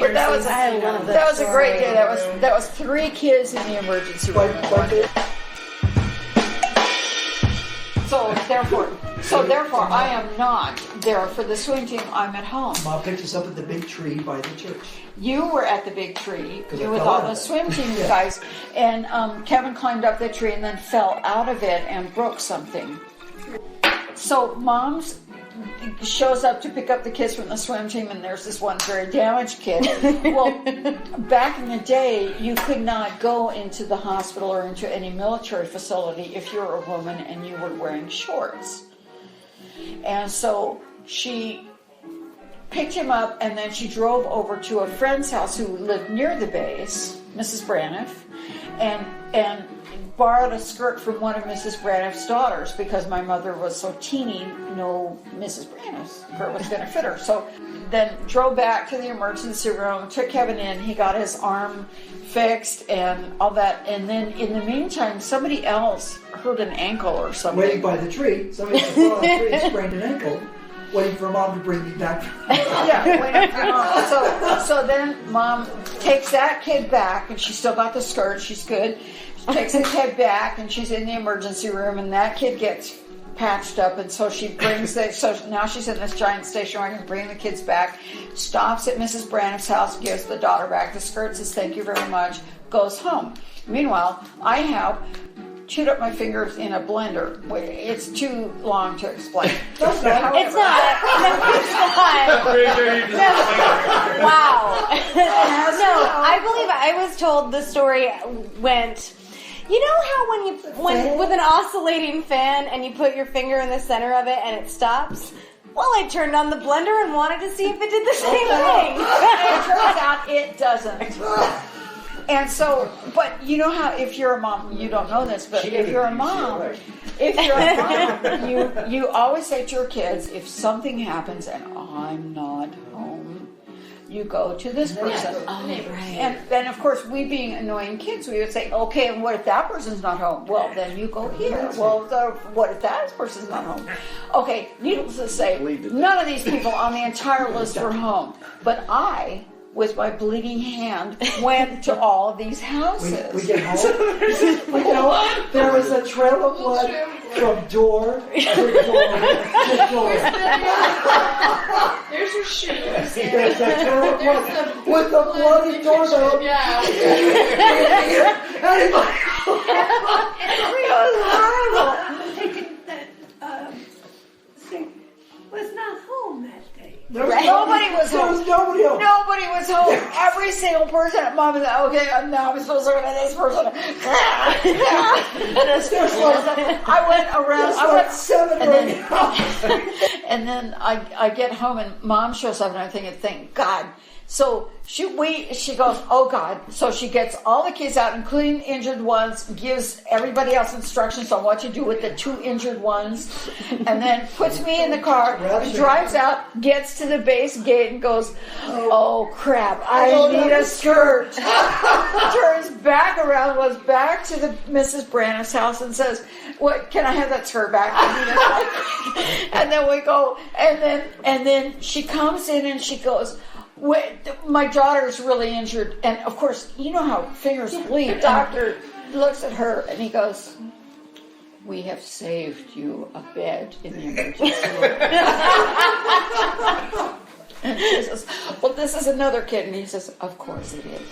readers. But that was a great day. That was 3 kids in the emergency room. So therefore, I am not there for the swim team. I'm at home. Mom picked us up at the big tree by the church. You were at the big tree I with fell all out the of it. swim team guys, and Kevin climbed up the tree and then fell out of it and broke something. So Mom's shows up to pick up the kids from the swim team, and there's this one very damaged kid. Well, back in the day, you could not go into the hospital or into any military facility if you were a woman and you were wearing shorts. And so she picked him up, and then she drove over to a friend's house who lived near the base, Mrs. Braniff, and borrowed a skirt from one of Mrs. Braniff's daughters because my mother was so teeny, no Mrs. Braniff's skirt was going to fit her. So then drove back to the emergency room, took Kevin in, he got his arm fixed and all that, and then in the meantime, somebody else hurt an ankle or something. Waiting by the tree. Somebody fell on the tree and sprained an ankle. Waiting for Mom to bring me back. Yeah, waiting for Mom. So then Mom takes that kid back, and she's still got the skirt, she's good. She takes the kid back, and she's in the emergency room, and that kid gets patched up, and so she brings so now she's in this giant station wagon, bringing the kids back, stops at Mrs. Braniff's house, gives the daughter back the skirt, says thank you very much, goes home. Meanwhile, I have chewed up my fingers in a blender. It's too long to explain. It's not. No, it's not. Wow. No, I believe I was told the story went. You know how when with an oscillating fan and you put your finger in the center of it and it stops? Well, I turned on the blender and wanted to see if it did the same thing. It turns out it doesn't. And so, but you know how if you're a mom, you don't know this, but if you're a mom, you always say to your kids, if something happens and I'm not home, you go to this person. Oh, right. And then, of course, we being annoying kids, we would say, okay, and what if that person's not home? Well, then you go here. Well, what if that person's not home? Okay, needless to say, none of these people on the entire list were home. But I, with my bleeding hand, went to all of these houses. We get home. There was a trail of blood from door to door to door. There's your shoes. There's a trail of blood with the bloody doorknob. Yeah. It was horrible. Was not home that day. Nobody was home. There was nobody home. Nobody was home. Every single person at Mom was like, okay, now I'm supposed to go to this person. I went around. I went 7 and then I get home and Mom shows up and I'm thinking, thank God. So she goes, oh God. So she gets all the kids out, including injured ones, gives everybody else instructions on what to do with the 2 injured ones, and then puts me in the car, drives out, gets to the base gate and goes, oh crap, I need a skirt. Turns back around, goes back to the Mrs. Braniff's house and says, what, can I have that skirt back? And then we go, and then she comes in and she goes, my daughter's really injured, and of course, you know how fingers bleed. Doctor looks at her and he goes, we have saved you a bed in the emergency room. And she says, well, this is another kid. And he says, of course it is.